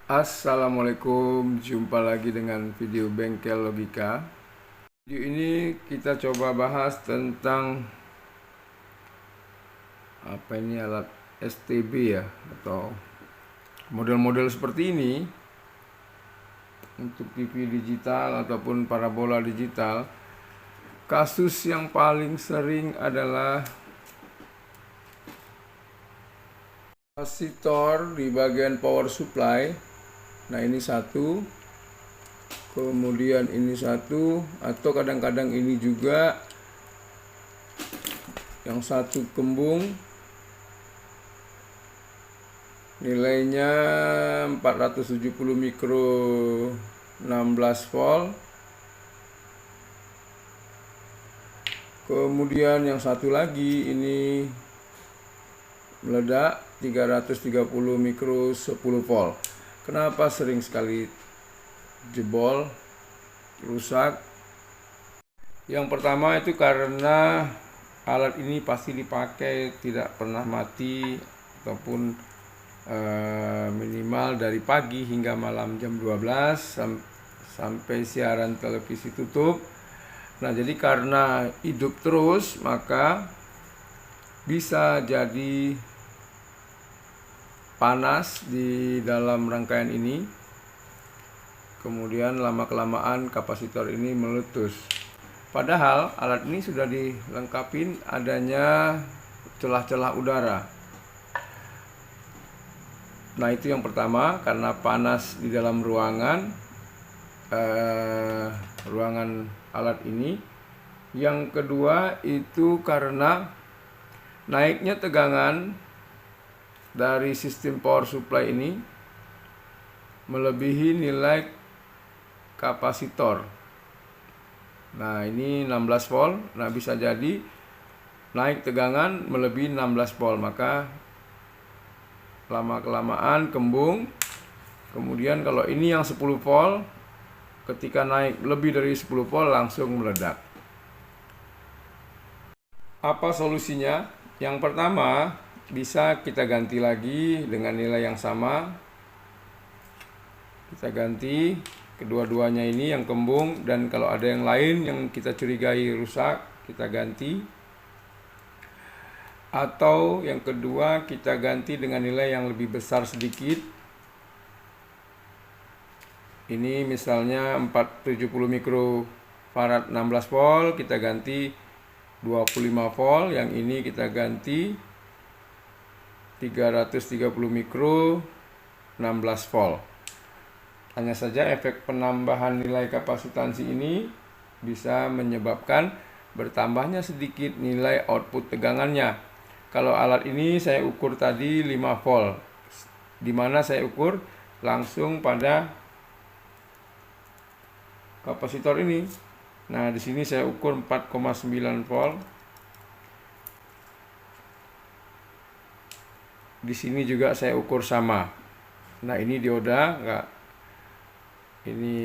Assalamualaikum, jumpa lagi dengan video Bengkel Logika. Video ini kita coba bahas tentang alat STB ya, atau model-model seperti ini untuk TV digital ataupun parabola digital. Kasus yang paling sering adalah kapasitor di bagian power supply. Nah, ini satu, kemudian ini satu, atau kadang-kadang ini juga yang satu kembung, nilainya 470 mikro 16 volt. Kemudian yang satu lagi ini meledak 330 mikro 10 volt. Kenapa sering sekali jebol, rusak? Yang pertama itu karena alat ini pasti dipakai, tidak pernah mati, ataupun minimal dari pagi hingga malam jam 12 sampai siaran televisi tutup. Nah, jadi karena hidup terus, maka bisa jadi panas di dalam rangkaian ini. Kemudian lama-kelamaan kapasitor ini meletus. Padahal alat ini sudah dilengkapi adanya celah-celah udara. Nah, itu yang pertama, karena panas di dalam ruangan alat ini. Yang kedua itu karena naiknya tegangan dari sistem power supply ini melebihi nilai kapasitor. Nah, ini 16 volt. Nah, bisa jadi naik tegangan melebihi 16 volt, maka lama-kelamaan kembung. Kemudian kalau ini yang 10 volt, ketika naik lebih dari 10 volt langsung meledak. Apa solusinya? Yang pertama, bisa kita ganti lagi dengan nilai yang sama. Kita ganti kedua-duanya ini yang kembung, dan kalau ada yang lain yang kita curigai rusak, kita ganti. Atau yang kedua, kita ganti dengan nilai yang lebih besar sedikit. Ini misalnya 470 mikrofarad 16 volt, kita ganti 25 volt. Yang ini kita ganti 330 mikro 16 volt. Hanya saja efek penambahan nilai kapasitansi ini bisa menyebabkan bertambahnya sedikit nilai output tegangannya. Kalau alat ini saya ukur tadi 5 volt, di mana saya ukur langsung pada kapasitor ini. Nah, di sini saya ukur 4,9 volt. Di sini juga saya ukur sama. Nah, ini dioda, enggak. Ini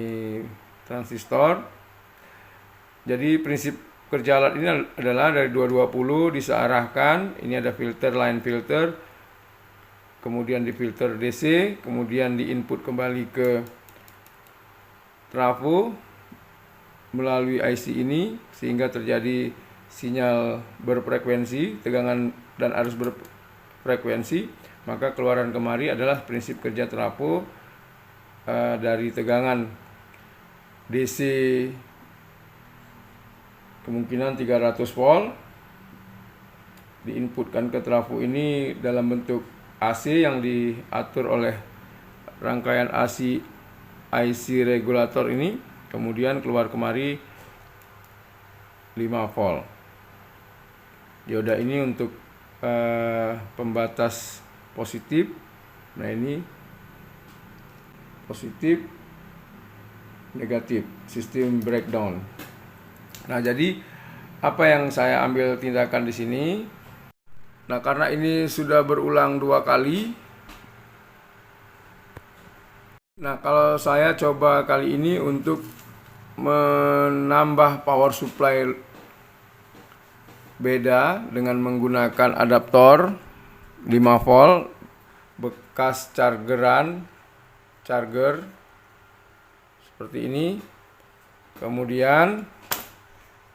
transistor. Jadi prinsip kerja alat ini adalah dari 220 disearahkan. Ini ada filter, line filter. Kemudian di filter DC, kemudian di input kembali ke trafo melalui IC ini, sehingga terjadi sinyal berfrekuensi, tegangan dan arus berfrekuensi. Maka keluaran kemari adalah prinsip kerja trafo dari tegangan DC kemungkinan 300 volt diinputkan ke trafo ini dalam bentuk AC yang diatur oleh rangkaian AC IC regulator ini. Kemudian keluar kemari 5 volt. Dioda ini untuk pembatas positif. Nah, ini positif, negatif, sistem breakdown. Nah, jadi apa yang saya ambil tindakan di sini? Nah, karena ini sudah berulang 2 kali. Nah, kalau saya coba kali ini untuk menambah power supply beda dengan menggunakan adaptor 5 volt bekas charger seperti ini. Kemudian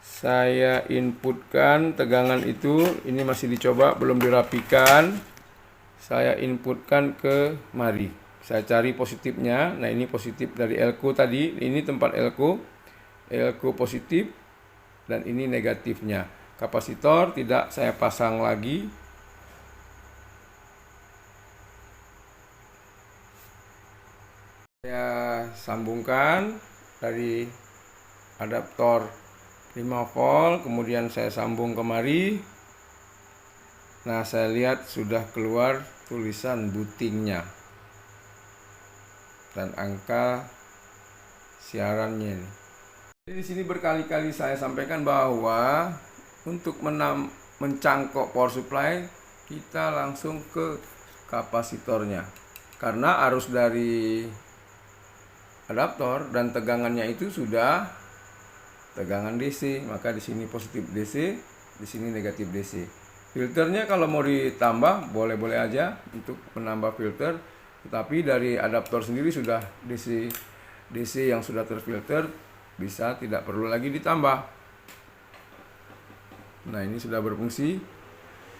saya inputkan tegangan itu, ini masih dicoba, belum dirapikan. Saya inputkan ke mari. Saya cari positifnya. Nah, ini positif dari elko tadi. Ini tempat elko positif, dan ini negatifnya. Kapasitor tidak saya pasang lagi. Saya sambungkan dari adaptor 5 volt, kemudian saya sambung kemari. Nah, saya lihat sudah keluar tulisan bootingnya dan angka siarannya ini. Jadi di sini berkali-kali saya sampaikan bahwa untuk mencangkok power supply, kita langsung ke kapasitornya. Karena arus dari adaptor dan tegangannya itu sudah tegangan DC, maka di sini positif DC, di sini negatif DC. Filternya kalau mau ditambah boleh-boleh aja untuk menambah filter, tetapi dari adaptor sendiri sudah DC yang sudah terfilter, bisa tidak perlu lagi ditambah. Nah, ini sudah berfungsi,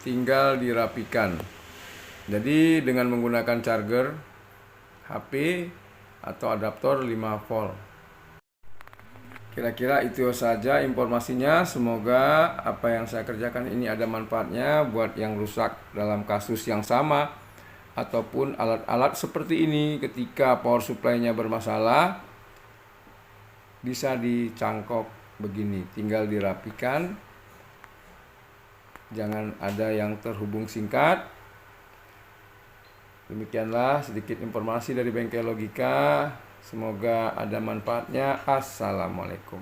tinggal dirapikan. Jadi dengan menggunakan charger HP atau adaptor 5 volt. Kira-kira itu saja informasinya. Semoga apa yang saya kerjakan ini ada manfaatnya buat yang rusak dalam kasus yang sama, ataupun alat-alat seperti ini ketika power supply-nya bermasalah, bisa dicangkok begini, tinggal dirapikan, jangan ada yang terhubung singkat. Demikianlah sedikit informasi dari Bengkel Logika. Semoga ada manfaatnya. Assalamualaikum.